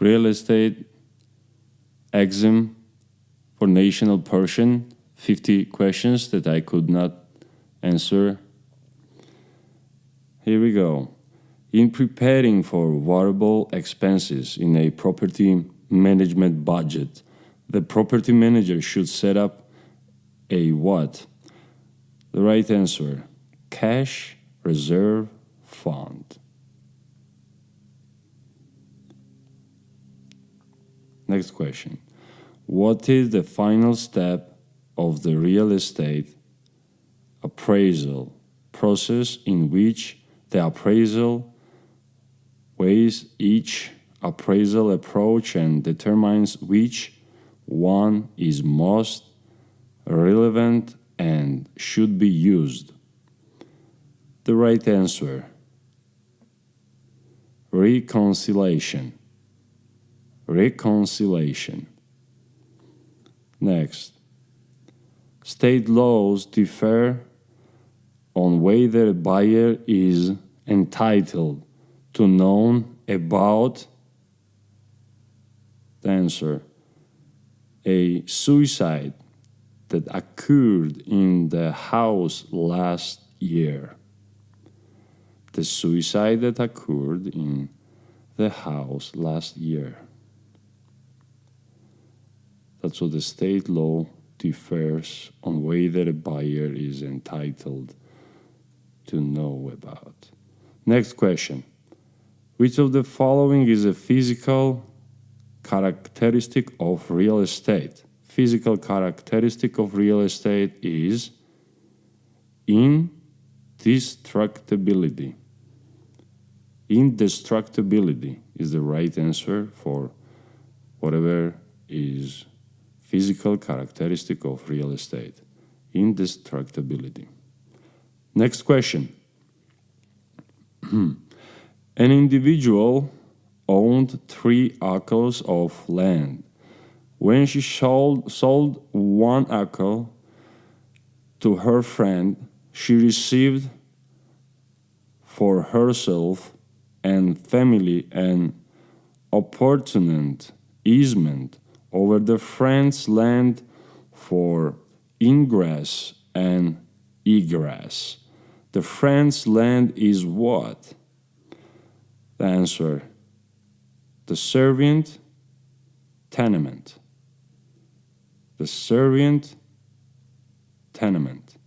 real estate exam for national portion, 50 questions that I could not answer. Here we go. In preparing for variable expenses in a property management budget, the property manager should set up a what? The right answer, cash reserve fund. Next question. What is the final step of the real estate appraisal process in which the appraisal weighs each appraisal approach and determines which one is most relevant and should be used? The right answer, reconciliation. Reconciliation. Next, state laws differ on whether a buyer is entitled to know about the answer, a suicide that occurred in the house last year. The suicide that occurred in the house last year. That's what the state law differs on whether a buyer is entitled to know about. Next question. Which of the following is a physical characteristic of real estate? Physical characteristic of real estate is indestructibility. Indestructibility is the right answer for whatever is physical characteristic of real estate. Indestructibility. Next question. An individual owned 3 acres of land. When she sold 1 acre to her friend, she received for herself and family an opportunity easement over the friend's land for ingress and egress. The friend's land is what? The answer, the servient tenement. The servient tenement.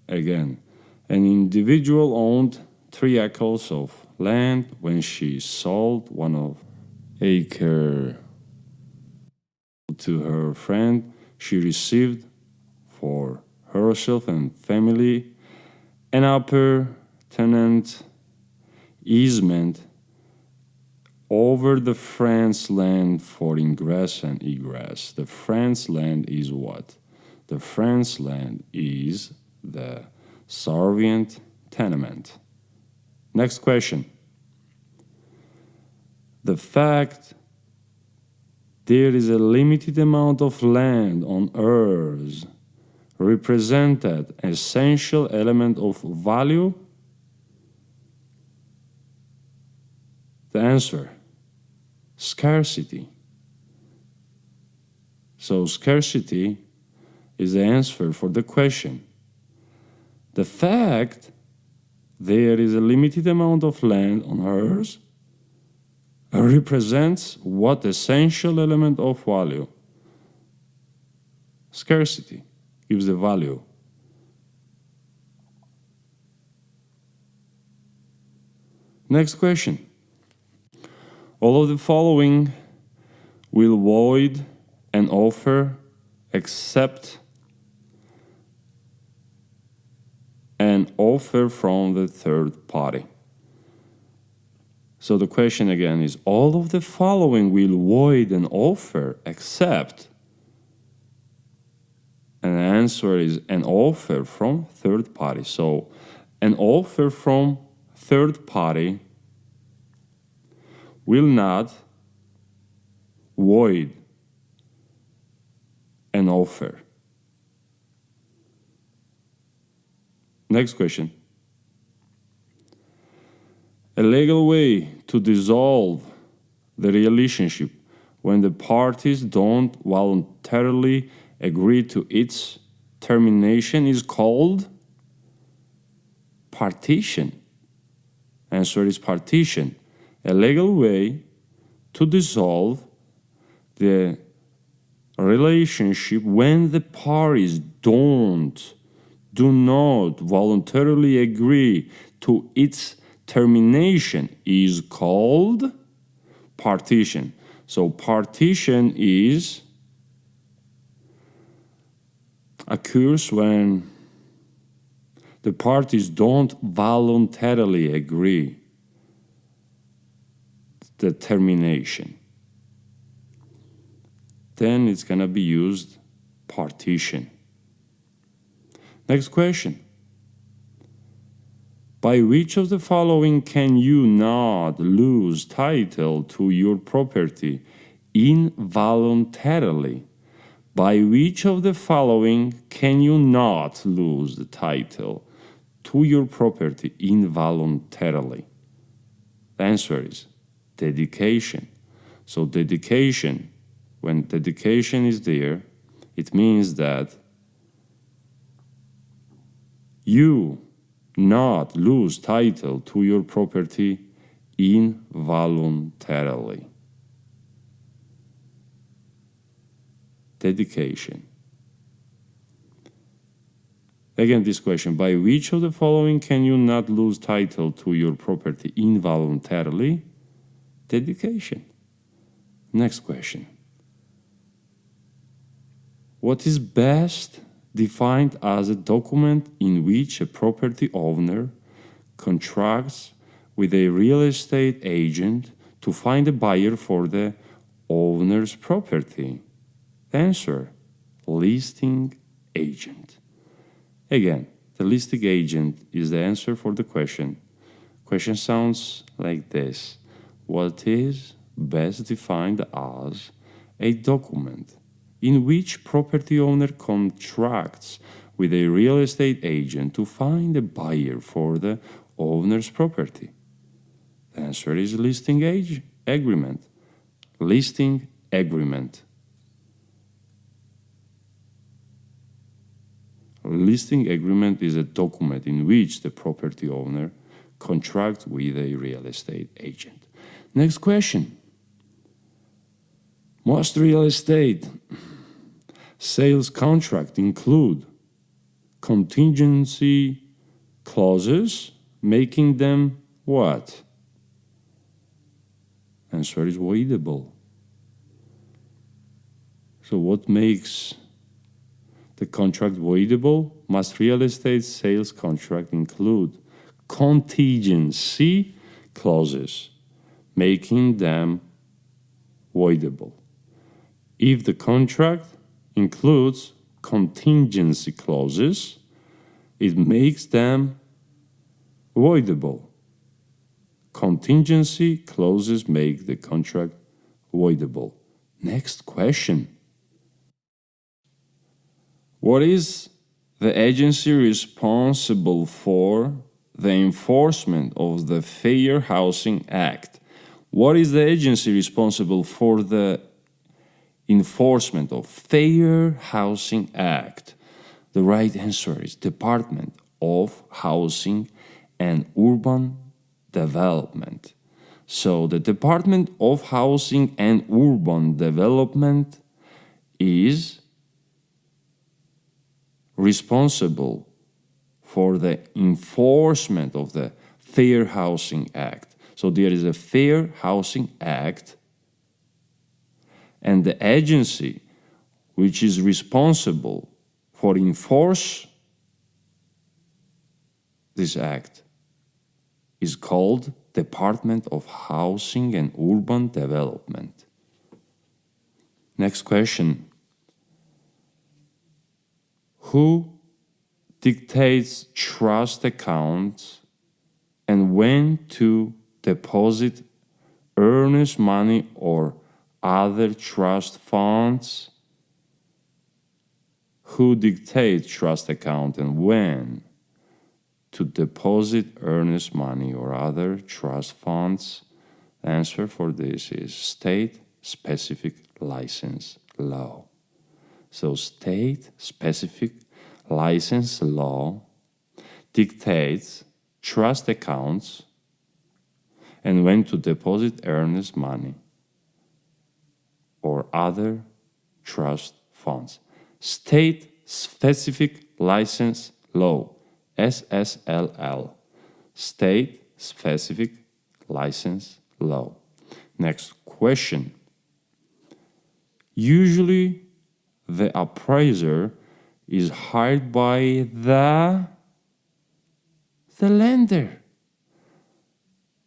Again, an individual owned 3 acres of land. When she sold 1 acre to her friend, she received for herself and family an upper tenant easement over the friend's land for ingress and egress. The friend's land is what? The friend's land is the servient tenement. Next question. The fact there is a limited amount of land on earth represented an essential element of value? The answer, scarcity. So scarcity is the answer for the question. The fact there is a limited amount of land on earth represents what essential element of value? Scarcity gives the value. Next question. All of the following will void an offer except an offer from the third party. So the question again is, all of the following will void an offer except, and the answer is an offer from third party. So an offer from third party will not void an offer. Next question. A legal way to dissolve the relationship when the parties don't voluntarily agree to its termination is called partition. Answer is partition. A legal way to dissolve the relationship when the parties do not voluntarily agree to its termination is called partition. So partition occurs when the parties don't voluntarily agree the termination. Then it's gonna be used partition. Next question. By which of the following can you not lose title to your property involuntarily? By which of the following can you not lose the title to your property involuntarily? The answer is dedication. So dedication, when dedication is there, it means that you not lose title to your property involuntarily. Dedication. Again, this question, by which of the following can you not lose title to your property involuntarily? Dedication. Next question. What is best defined as a document in which a property owner contracts with a real estate agent to find a buyer for the owner's property? Answer, listing agent. Again, the listing agent is the answer for the question. Question sounds like this. What is best defined as a document in which property owner contracts with a real estate agent to find a buyer for the owner's property? The answer is listing agreement. Listing agreement. Listing agreement is a document in which the property owner contracts with a real estate agent. Next question. Most real estate sales contracts include contingency clauses, making them what? Answer is voidable. So what makes the contract voidable? Must real estate sales contract include contingency clauses, making them voidable. If the contract includes contingency clauses, it makes them voidable. Contingency clauses make the contract voidable. Next question. What is the agency responsible for the enforcement of the Fair Housing Act? What is the agency responsible for the enforcement of Fair Housing Act? The right answer is Department of Housing and Urban Development. So the Department of Housing and Urban Development is responsible for the enforcement of the Fair Housing Act. So there is a Fair Housing Act, and the agency which is responsible for enforce this act is called Department of Housing and Urban Development. Next question. Who dictates trust accounts and when to deposit earnest money or other trust funds? Who dictates trust account and when to deposit earnest money or other trust funds? The answer for this is state-specific license law. So state-specific license law dictates trust accounts and when to deposit earnest money or other trust funds. State-specific license law, SSLL, state-specific license law. Next question. Usually, the appraiser is hired by the lender.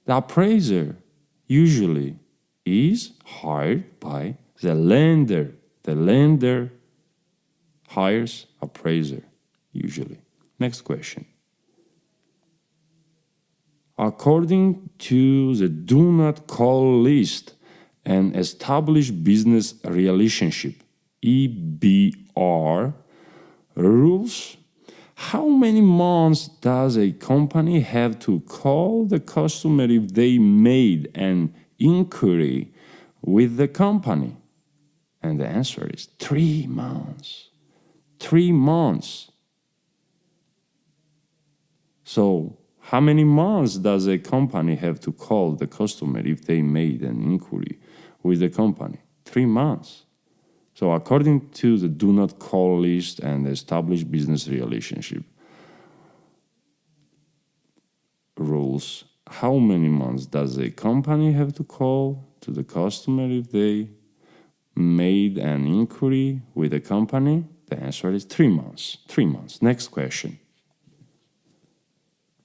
The appraiser usually is hired by the lender. The lender hires appraiser usually. Next question. According to the do not call list and established business relationship, EBR rules, how many months does a company have to call the customer if they made an inquiry with the company? And the answer is 3 months. 3 months. So, how many months does a company have to call the customer if they made an inquiry with the company? 3 months. So according to the do not call list and established business relationship rules, how many months does a company have to call to the customer if they made an inquiry with the company? The answer is 3 months. 3 months. Next question.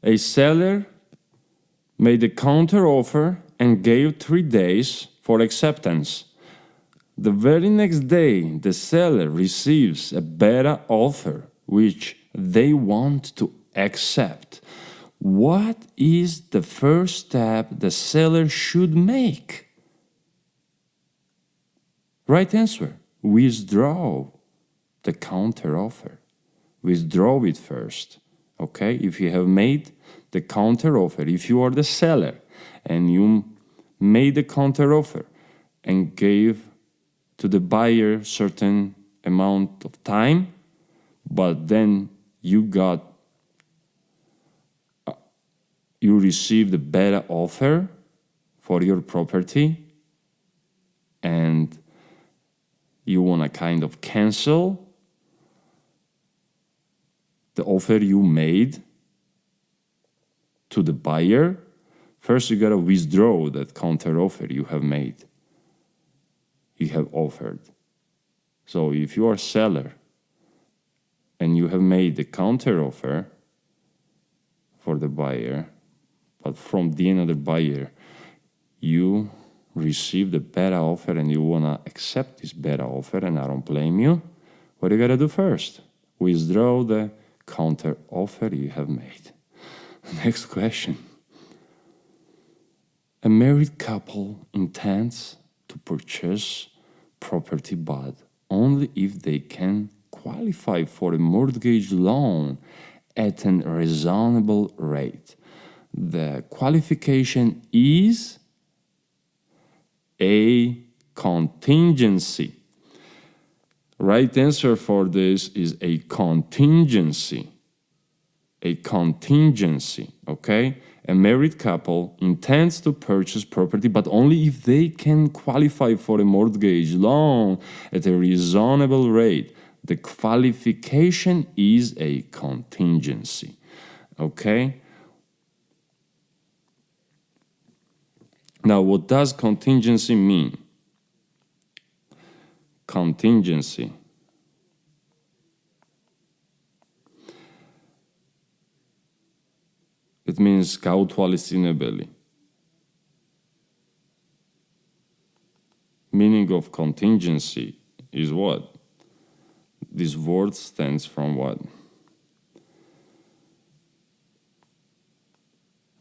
A seller made a counter offer and gave 3 days for acceptance. The very next day, the seller receives a better offer which they want to accept. What is the first step the seller should make? Right answer, withdraw the counter offer. Withdraw it first. Okay, if you have made the counter offer, if you are the seller and you made the counter offer and gave to the buyer certain amount of time, but then you received a better offer for your property and you want to kind of cancel the offer you made to the buyer, first you got to withdraw that counter offer you have made, you have offered. So if you are a seller and you have made the counter offer for the buyer, but from the another buyer you received a better offer and you want to accept this better offer, and I don't blame you, what you got to do first? Withdraw the counter offer you have made. Next question. A married couple intends to purchase property, but only if they can qualify for a mortgage loan at a reasonable rate. The qualification is a contingency. Right answer for this is a contingency. A contingency, okay? A married couple intends to purchase property, but only if they can qualify for a mortgage loan at a reasonable rate. The qualification is a contingency, okay? Now, what does contingency mean? Contingency. It means cautuali sine belli. Meaning of contingency is what? This word stands from what?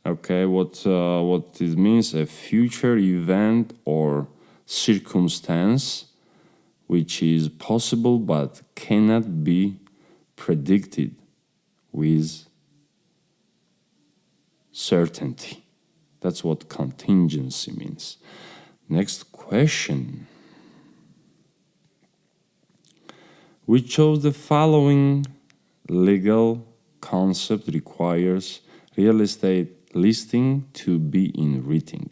Okay, what it means, a future event or circumstance which is possible but cannot be predicted with certainty. That's what contingency means. Next question. Which of the following legal concept requires real estate listing to be in writing?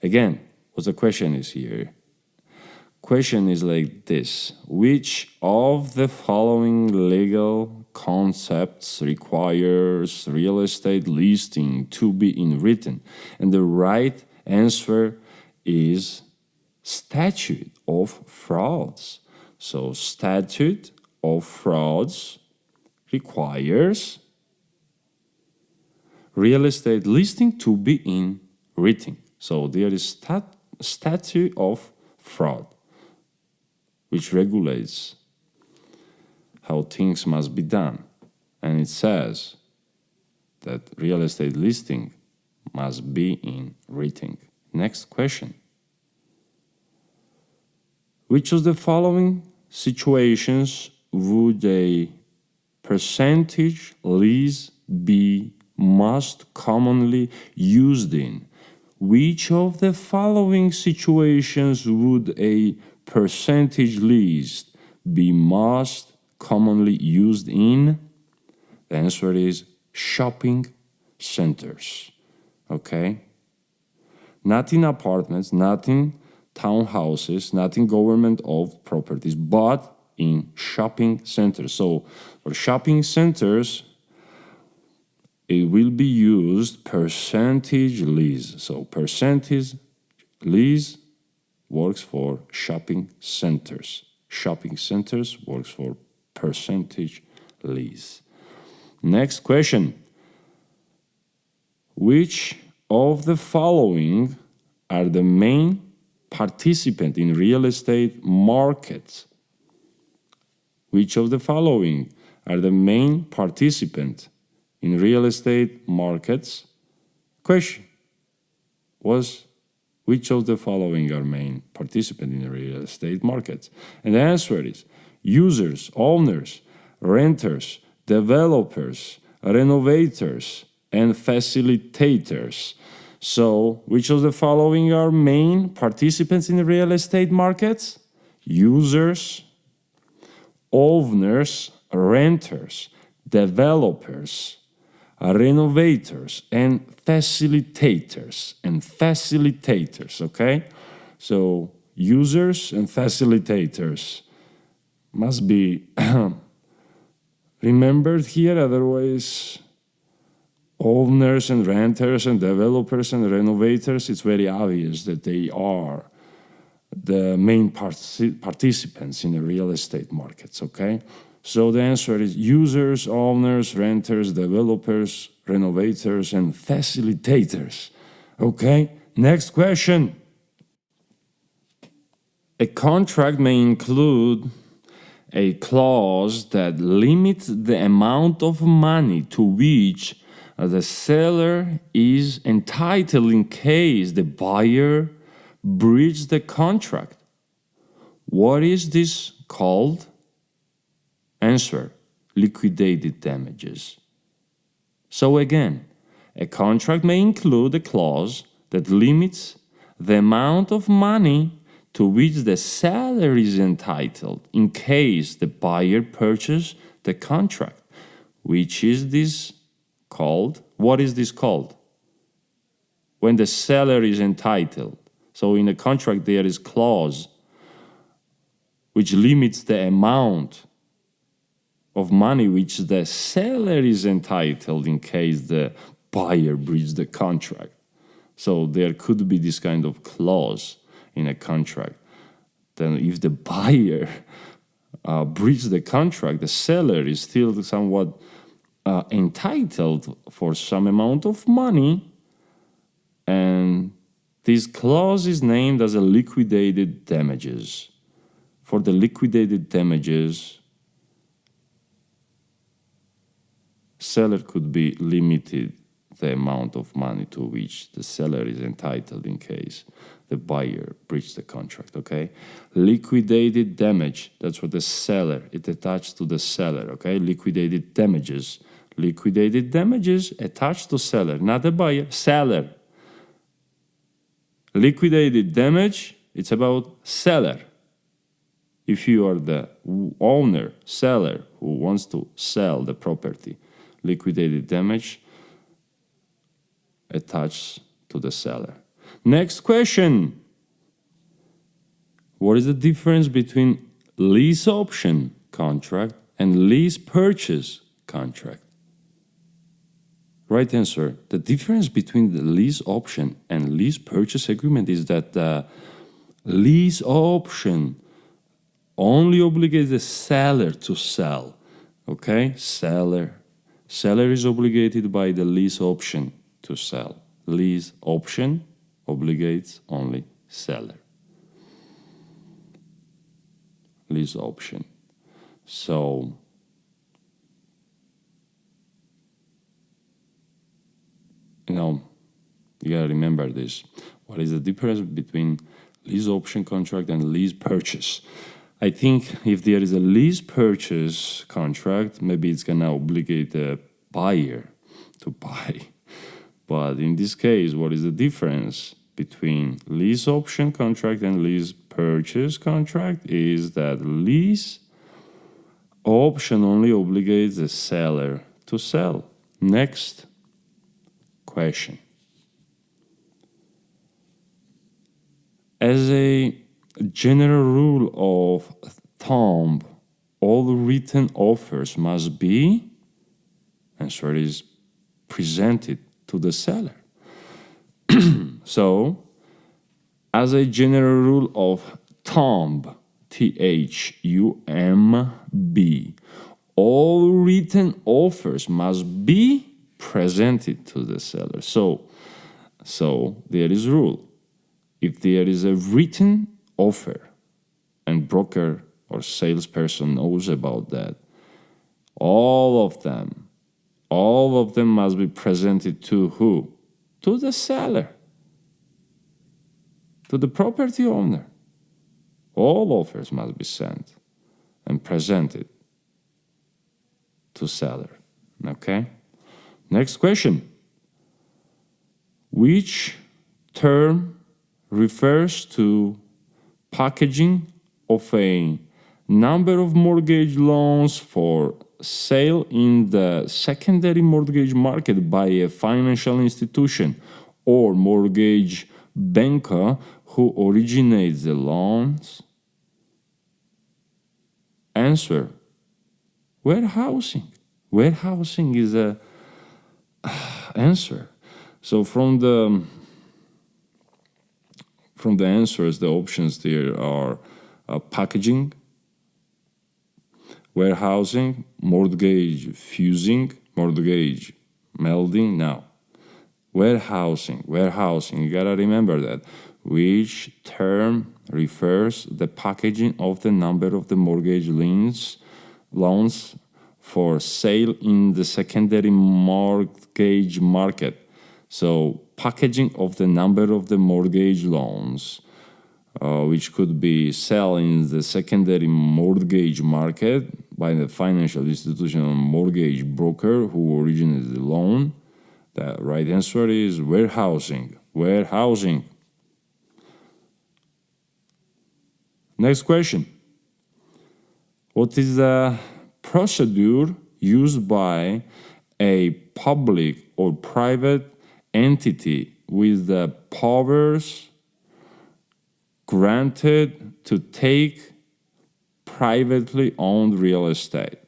Again, what the question is here? Question is like this. Which of the following legal concepts requires real estate listing to be in written? And the right answer is statute of frauds. So statute of frauds requires real estate listing to be in writing. So there is statute of fraud, which regulates how things must be done. And it says that real estate listing must be in writing. Next question. Which of the following situations would a percentage lease be most commonly used in? Which of the following situations would a percentage lease be most commonly used in? The answer is shopping centers. Okay? Not in apartments, not in townhouses, not in government-owned properties, but in shopping centers. So for shopping centers, it will be used percentage lease. So percentage lease works for shopping centers. Shopping centers works for percentage lease. Next question. Which of the following are the main participant in real estate markets? Which of the following are the main participant in real estate markets? Question was, which of the following are main participant in real estate markets? And the answer is users, owners, renters, developers, renovators, and facilitators. So, which of the following are main participants in the real estate markets? Users, owners, renters, developers, renovators, and facilitators. Okay? So, users and facilitators must be remembered here, otherwise owners and renters and developers and renovators, it's very obvious that they are the main participants in the real estate markets, okay? So the answer is users, owners, renters, developers, renovators, and facilitators, okay? Next question. A contract may include a clause that limits the amount of money to which the seller is entitled in case the buyer breaches the contract. What is this called? Answer: liquidated damages. So again, a contract may include a clause that limits the amount of money to which the seller is entitled in case the buyer purchases the contract. Which is this called? What is this called? When the seller is entitled. So in a contract there is clause which limits the amount of money which the seller is entitled in case the buyer breaches the contract. So there could be this kind of clause in a contract. Then if the buyer breaches the contract, the seller is still somewhat entitled for some amount of money, and this clause is named as a liquidated damages. For the liquidated damages, seller could be limited the amount of money to which the seller is entitled in case the buyer breached the contract, okay? Liquidated damage, that's what the seller, it attached to the seller, okay? Liquidated damages, Liquidated damages attached to seller, not a buyer, seller. Liquidated damage, it's about seller. If you are the owner, seller, who wants to sell the property, liquidated damage attached to the seller. Next question. What is the difference between lease option contract and lease purchase contract? Right answer. The difference between the lease option and lease purchase agreement is that the lease option only obligates the seller to sell. Okay? Seller is obligated by the lease option to sell. Lease option obligates only seller. Lease option. So you gotta remember this. What is the difference between lease option contract and lease purchase? I think if there is a lease purchase contract, maybe it's gonna obligate the buyer to buy. But in this case, what is the difference between lease option contract and lease purchase contract is that lease option only obligates the seller to sell. Next question. As a general rule of thumb, all written offers must be, answer is, presented to the seller. So, as a general rule of thumb, THUMB, all written offers must be presented to the seller. So there is rule. If there is a written offer and broker or salesperson knows about that, all of them must be presented to who? To the seller, to the property owner. All offers must be sent and presented to seller. Okay? Next question. Which term refers to packaging of a number of mortgage loans for sale in the secondary mortgage market by a financial institution or mortgage banker who originates the loans? Answer. Warehousing. Warehousing is a answer. So from the answers, the options there are packaging, warehousing, mortgage fusing, mortgage melding. Now, warehousing, you gotta remember that. Which term refers the packaging of the number of the mortgage loans for sale in the secondary mortgage market. So packaging of the number of the mortgage loans, which could be sell in the secondary mortgage market by the financial institution or mortgage broker who originates the loan. The right answer is warehousing. Warehousing. Next question. What is the procedure used by a public or private entity with the powers granted to take privately owned real estate?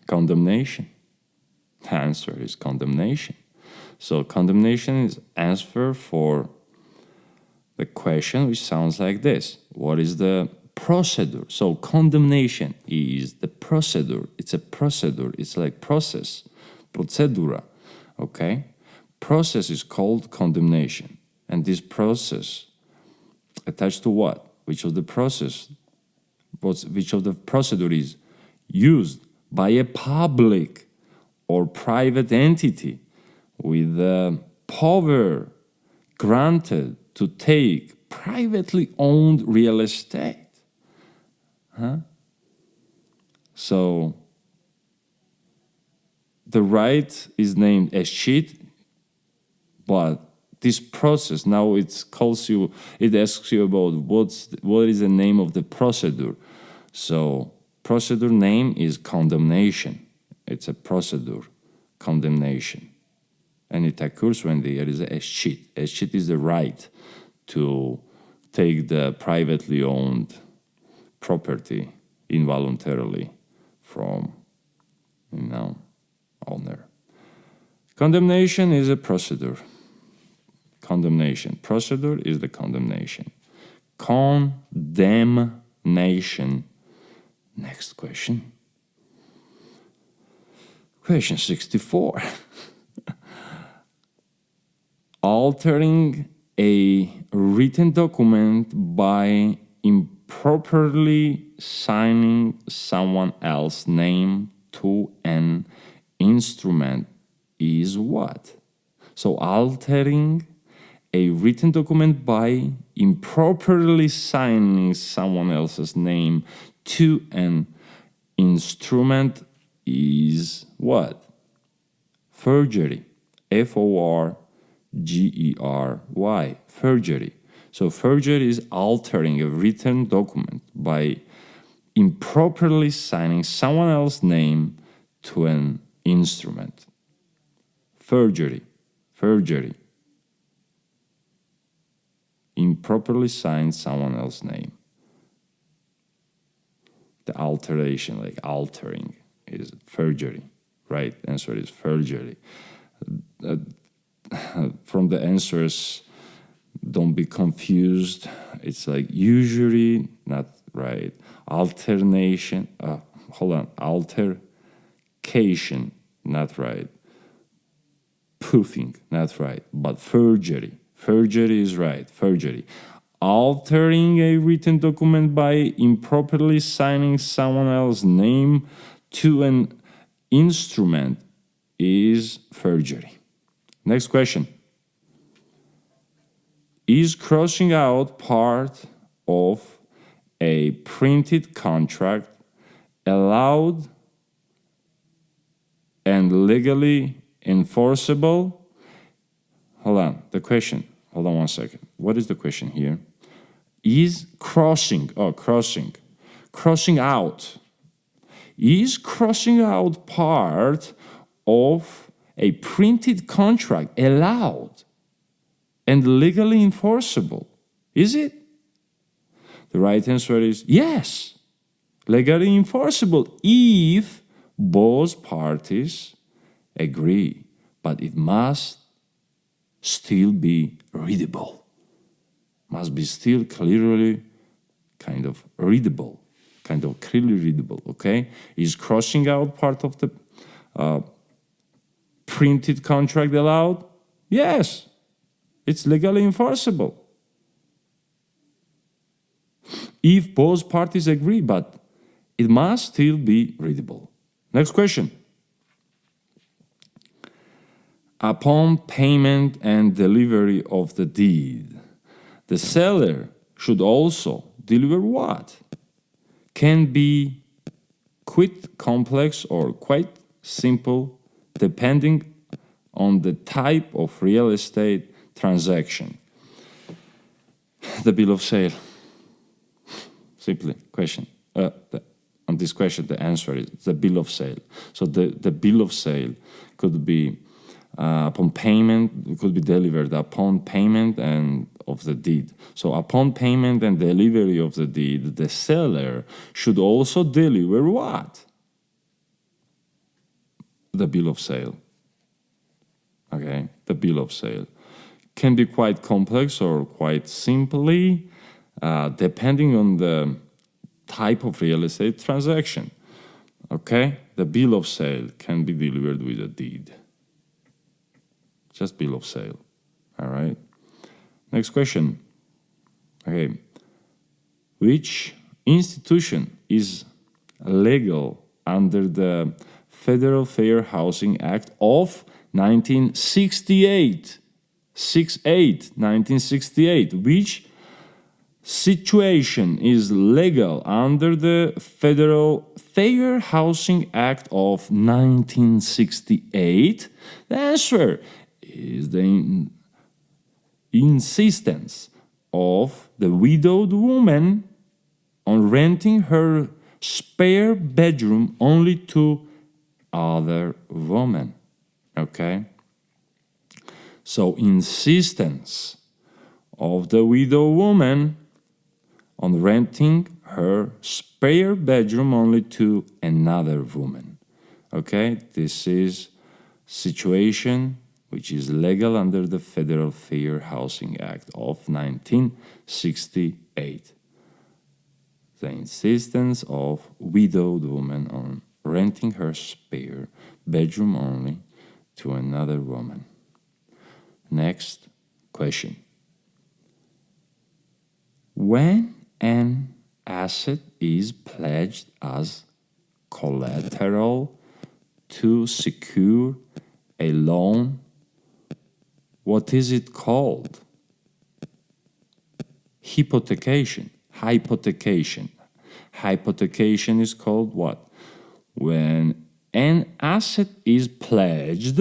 Condemnation. The answer is condemnation. So condemnation is answer for the question, which sounds like this. What is the procedure? So condemnation is the procedure. It's a procedure. It's like process. Procedura. Okay? Process is called condemnation. And this process attached to what? Which of the procedure is used by a public or private entity with the power granted to take privately owned real estate. So the right is named as cheat, but this process now it asks you about what is the name of the procedure. So procedure name is condemnation. It's a procedure, condemnation, and it occurs when there is a cheat. A cheat is the right to take the privately owned property involuntarily from owner. Condemnation is a procedure. Condemnation. Procedure is the condemnation. Condemnation. Next question. Question 64. Altering a written document by improperly signing someone else's name to an instrument is what? So altering a written document by improperly signing someone else's name to an instrument is what? Forgery. Forgery. Forgery. So forgery is altering a written document by improperly signing someone else's name to an instrument. Forgery. Forgery. Improperly signed someone else's name. The alteration, like altering, is forgery. Right answer is forgery. From the answers, don't be confused. It's like usury, not right. Alternation, altercation, not right. Proofing, not right. But forgery. Forgery is right. Forgery. Altering a written document by improperly signing someone else's name to an instrument is forgery. Next question. Is crossing out part of a printed contract allowed and legally enforceable? Hold on one second. What is the question here? Is crossing out. Is crossing out part of a printed contract allowed and legally enforceable? Is it? The right answer is yes. Legally enforceable if both parties agree, but it must still be readable. Must be still clearly kind of readable, clearly readable, okay? Is crossing out part of the printed contract allowed? Yes, it's legally enforceable. If both parties agree, but it must still be readable. Next question. Upon payment and delivery of the deed, the seller should also deliver what? Can be quite complex or quite simple depending on the type of real estate transaction. The bill of sale. Simply, question. On this question, the answer is the bill of sale. So the bill of sale could be upon payment, it could be delivered upon payment and of the deed. So upon payment and delivery of the deed, the seller should also deliver what? The bill of sale. Okay, the bill of sale can be quite complex or quite simply, depending on the type of real estate transaction. Okay, the bill of sale can be delivered with a deed. Just bill of sale. All right. Next question. Okay. Which institution is legal under the Federal Fair Housing Act of 1968? 1968. Which situation is legal under the Federal Fair Housing Act of 1968? The answer is the insistence of the widowed woman on renting her spare bedroom only to other women. Okay? So, insistence of the widow woman on renting her spare bedroom only to another woman. Okay? This is situation which is legal under the Federal Fair Housing Act of 1968. The insistence of widowed woman on renting her spare bedroom only to another woman. Next question. When an asset is pledged as collateral to secure a loan, what is it called? Hypothecation. Hypothecation. Hypothecation is called what? When an asset is pledged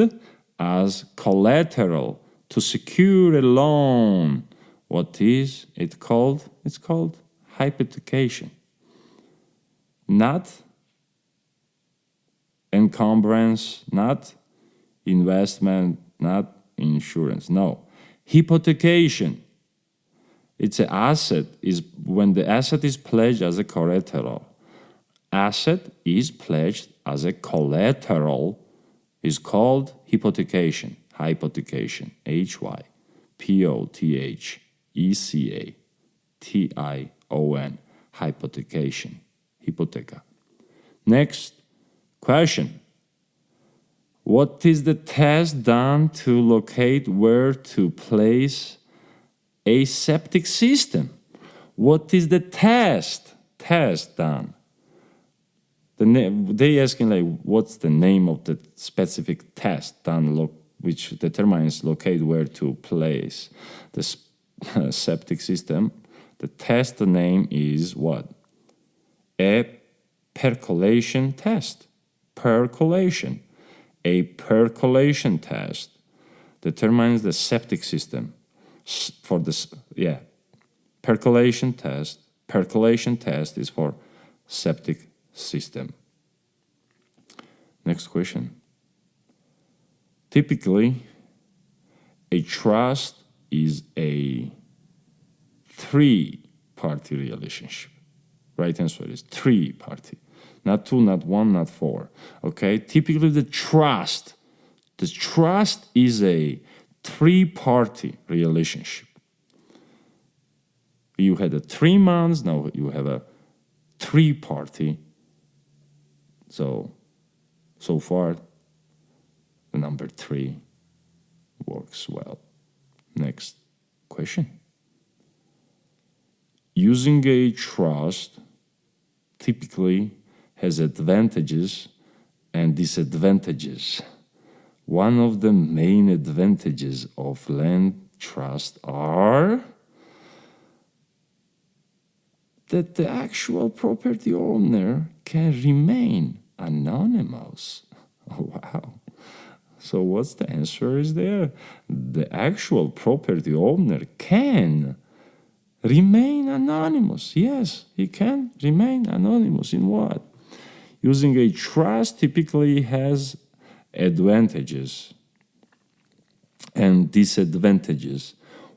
as collateral to secure a loan, what is it called? It's called hypothecation. Not encumbrance, not investment, not insurance. No. Hypothecation. It's an asset is when the asset is pledged as a collateral. Asset is pledged as a collateral is called hypothecation. Hypothecation. Hypothecation. Hypothecation. Hypotheca. Next question. What is the test done to locate where to place a septic system? What is the test done? They asking like, what's the name of the specific test done which determines locate where to place the septic system? The test name is what? A percolation test. Percolation. A percolation test determines the septic system for this. Percolation test is for septic system. Next question. Typically, a trust is a three-party relationship. Right answer is three-party. Not two, not one, not four. Okay? Typically, the trust is a three-party relationship. You had a 3 months, now you have a three-party. So far, the number 3 works well. Next question. Using a trust typically has advantages and disadvantages. One of the main advantages of land trust are that the actual property owner can remain anonymous. Oh, wow. So what's the answer is there? The actual property owner can remain anonymous. Yes, he can remain anonymous. In what? Using a trust typically has advantages and disadvantages.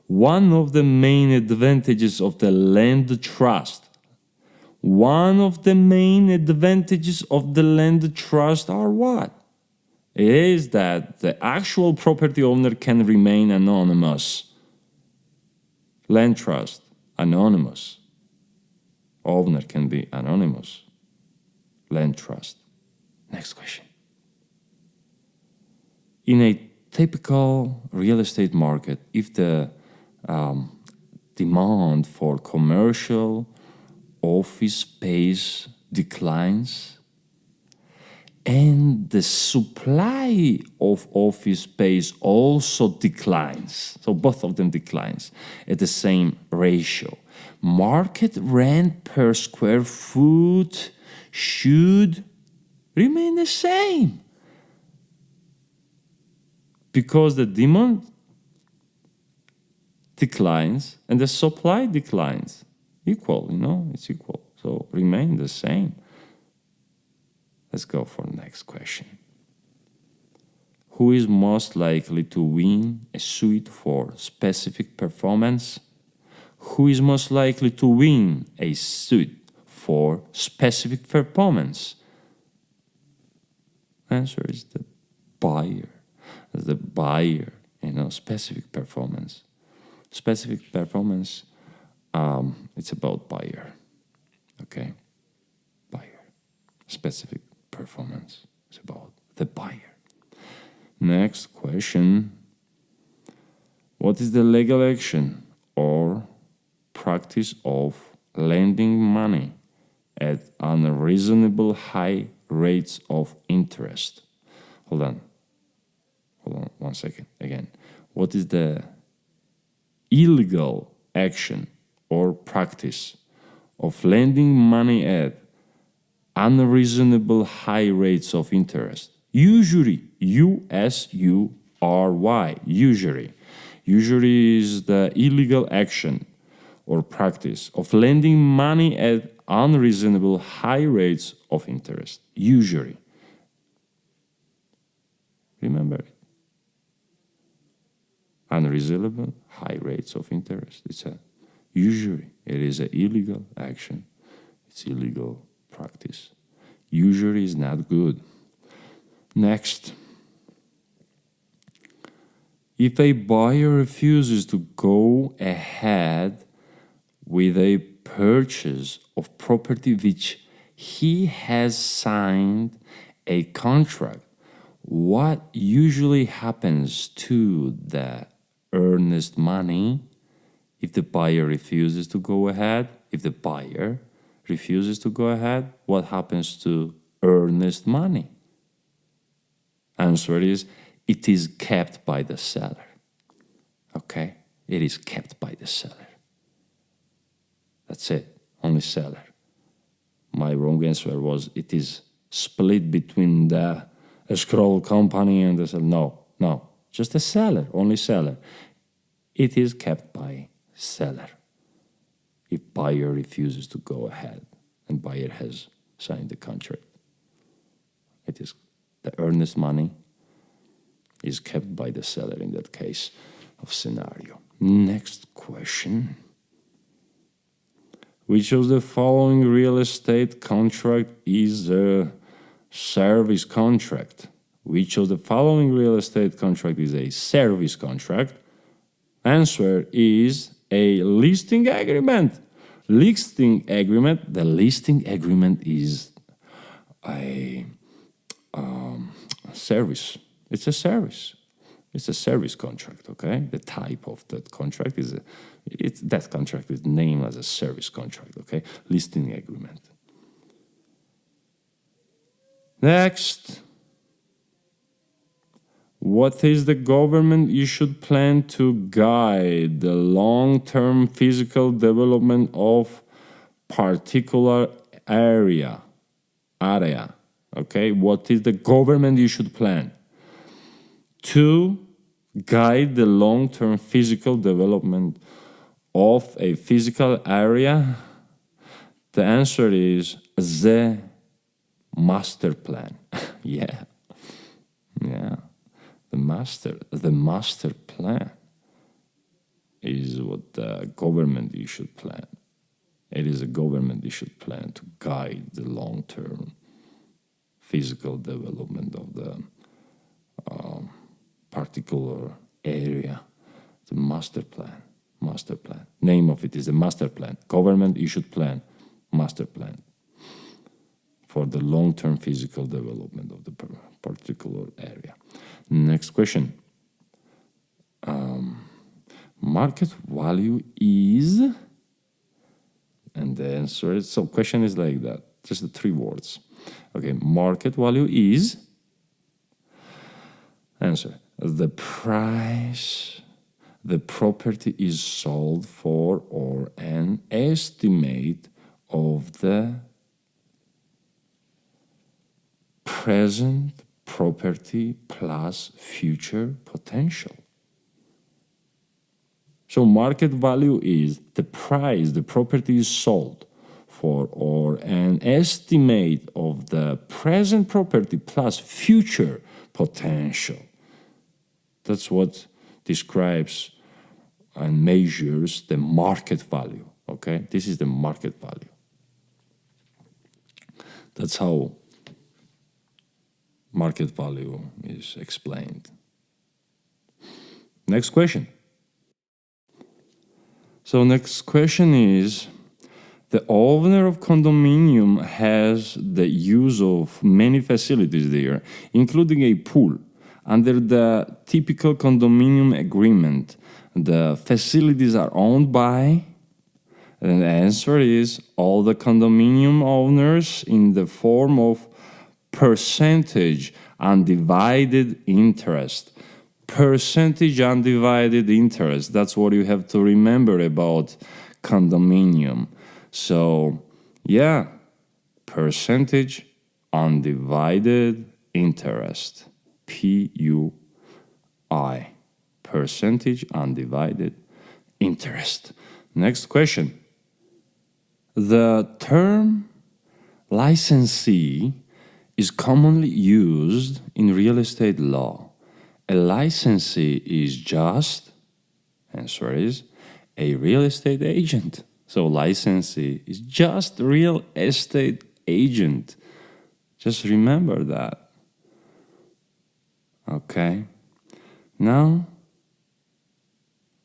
One of the main advantages of the land trust are what? It is that the actual property owner can remain anonymous. Land trust, anonymous. Owner can be anonymous. Land trust. Next question. In a typical real estate market, if the demand for commercial office space declines and the supply of office space also declines, so both of them declines at the same ratio, market rent per square foot should remain the same because the demand declines and the supply declines. Equal, it's equal. So remain the same. Let's go for the next question. Who is most likely to win a suit for specific performance? Who is most likely to win a suit for specific performance? Answer is the buyer. The buyer, specific performance. Specific performance, it's about buyer. Okay? Buyer. Specific performance is about the buyer. Next question. What is the legal action or practice of lending money at unreasonable high rates of interest? Hold on 1 second. Again, what is the illegal action or practice of lending money at unreasonable high rates of interest? Usury, U-S-U-R-Y, usury. Usury is the illegal action or practice of lending money at unreasonable high rates of interest. Usury. Remember it. Unreasonable high rates of interest. It's a usury. It is an illegal action. It's illegal practice. Usury is not good. Next. If a buyer refuses to go ahead with a purchase of property which he has signed a contract, what usually happens to the earnest money if the buyer refuses to go ahead? If the buyer refuses to go ahead, what happens to earnest money? Answer is, it is kept by the seller. Okay? It is kept by the seller. That's it. Only seller. My wrong answer was, it is split between the escrow company and the seller. No. Just the seller. Only seller. It is kept by seller. If buyer refuses to go ahead and buyer has signed the contract, it is the earnest money is kept by the seller in that case of scenario. Next question. Which of the following real estate contract is a service contract? Which of the following real estate contract is a service contract? Answer is a listing agreement. Listing agreement. The listing agreement is a service. It's a service. It's a service contract, okay? The type of that contract is that contract is named as a service contract, okay? Listing agreement. Next. What is the government-issued plan to guide the long-term physical development of particular area? Okay? What is the government-issued plan to guide the long-term physical development of a physical area? The answer is the master plan. Yeah. The master plan is what the government-issued plan. It is a government-issued plan to guide the long-term physical development of the particular area. The master plan. Name of it is the master plan. Government-issued plan. Master plan for the long-term physical development of the particular area. Next question. Market value is, and the answer is, so question is like that, just the 3 words. Okay, market value is, answer, the price the property is sold for or an estimate of the present property plus future potential. So market value is the price the property is sold for or an estimate of the present property plus future potential. That's what describes and measures the market value, okay? This is the market value. That's how market value is explained. Next question. So next question is, the owner of condominium has the use of many facilities there, including a pool. Under the typical condominium agreement, the facilities are owned by, and the answer is all the condominium owners in the form of percentage undivided interest. Percentage undivided interest. That's what you have to remember about condominium. So, yeah, percentage undivided interest. PUI. Percentage undivided interest. Next question. The term licensee is commonly used in real estate law. A licensee is just, answer is, a real estate agent. So licensee is just real estate agent. Just remember that. Okay. Now,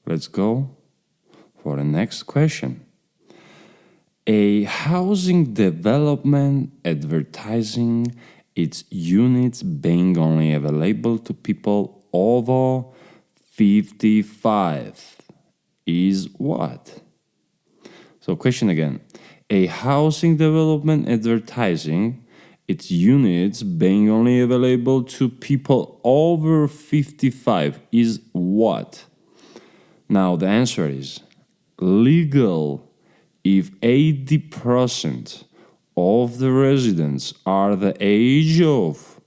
let's go for the next question. A housing development advertising its units being only available to people over 55 is what? So question again. A housing development advertising its units being only available to people over 55 is what? Now the answer is legal if 80% of the residents are the age of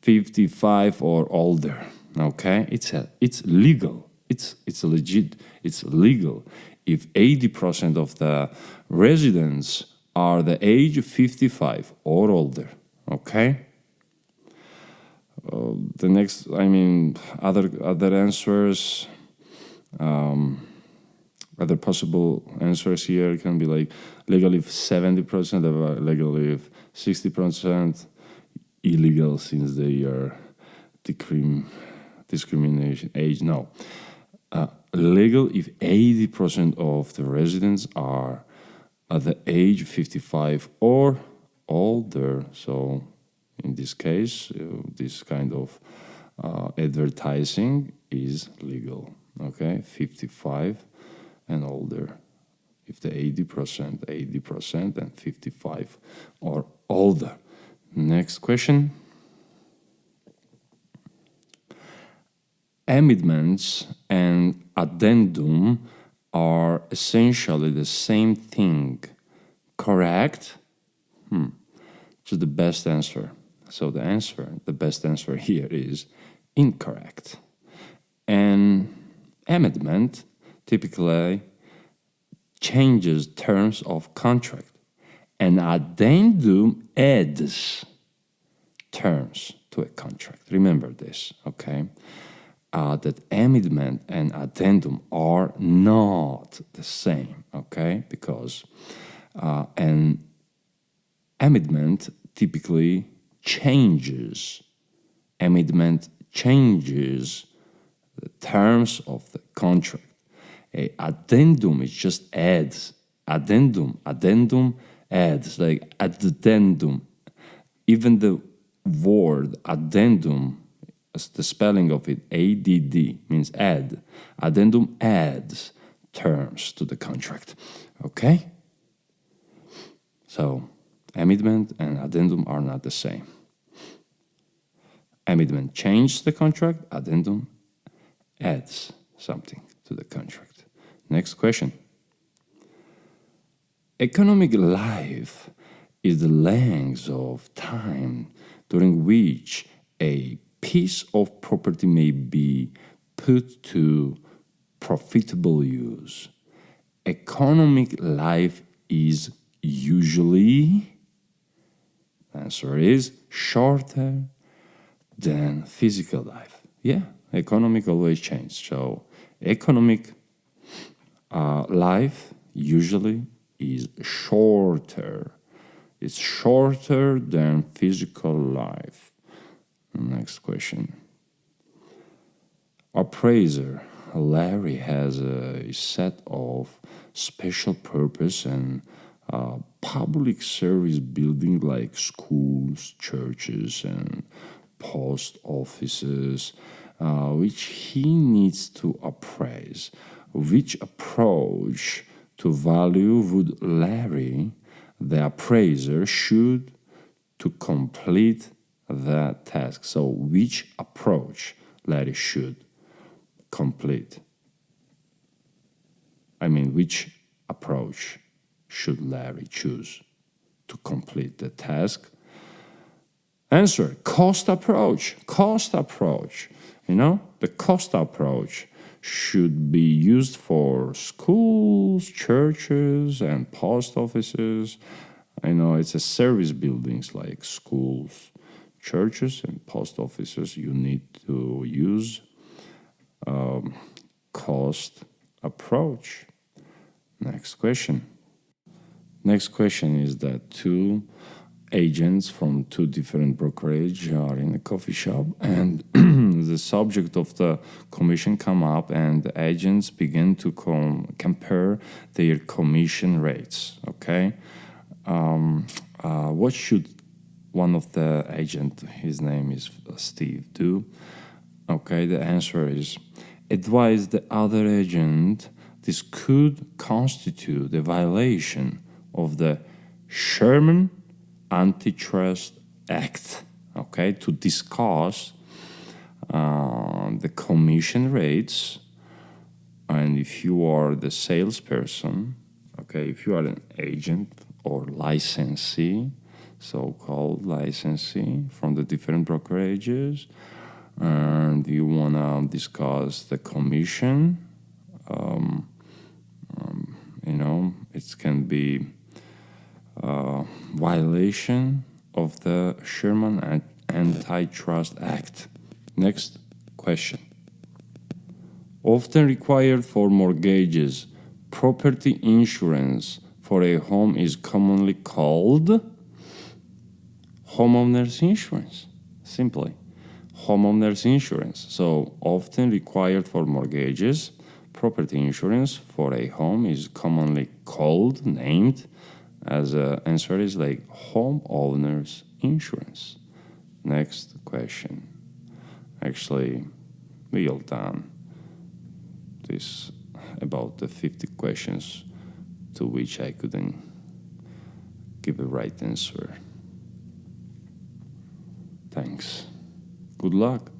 55 or older. Okay, it's legal. It's legit. It's legal if 80% of the residents are the age of 55 or older. Okay. The next, other answers. Other possible answers here can be like legal if 70%, illegal if 60%, illegal since they are discrimination age. No. Legal if 80% of the residents are at the age 55 or older. So in this case, this kind of advertising is legal. Okay, 55 and older. If the 80% and 55 or older. Next question. Amendments and addendum are essentially the same thing. Correct? So the best answer. So the best answer here is incorrect. An amendment typically changes terms of contract. An addendum adds terms to a contract. Remember this, okay? That amendment and addendum are not the same, okay? Because an amendment typically changes. Amendment changes the terms of the contract. A addendum is just adds. Addendum adds, like addendum. Even the word addendum, as the spelling of it, ADD, means add. Addendum adds terms to the contract. Okay? So, amendment and addendum are not the same. Amendment changes the contract, addendum adds something to the contract. Next question. Economic life is the length of time during which a piece of property may be put to profitable use. Economic life is usually, answer is, shorter than physical life. Yeah, economic always changes. So economic life usually is shorter. It's shorter than physical life. Next question. Appraiser Larry has a set of special purpose and public service buildings like schools, churches, and post offices, which he needs to appraise. Which approach to value would Larry, the appraiser, should to complete the task? So, which approach Larry should complete? I mean, which approach should Larry choose to complete the task? Answer, cost approach. Cost approach. The cost approach should be used for schools, churches, and post offices. It's a service buildings like schools, churches, and post offices. You need to use cost approach. Next question. Next question is that two agents from two different brokerage are in a coffee shop, and the subject of the commission come up, and the agents begin to compare their commission rates. Okay, what should one of the agent, his name is Steve, do? Okay, the answer is advise the other agent this could constitute a violation of the Sherman Antitrust Act, okay, to discuss the commission rates. And if you are the salesperson, okay, if you are an agent or licensee, so-called licensee from the different brokerages, and you want to discuss the commission, it can be violation of the Sherman Antitrust Act. Next question. Often required for mortgages, property insurance for a home is commonly called homeowner's insurance. Simply, homeowner's insurance. So, often required for mortgages, property insurance for a home is commonly called, named, as an answer is like homeowner's insurance. Next question. Actually, we all done this about the 50 questions to which I couldn't give a right answer. Thanks. Good luck.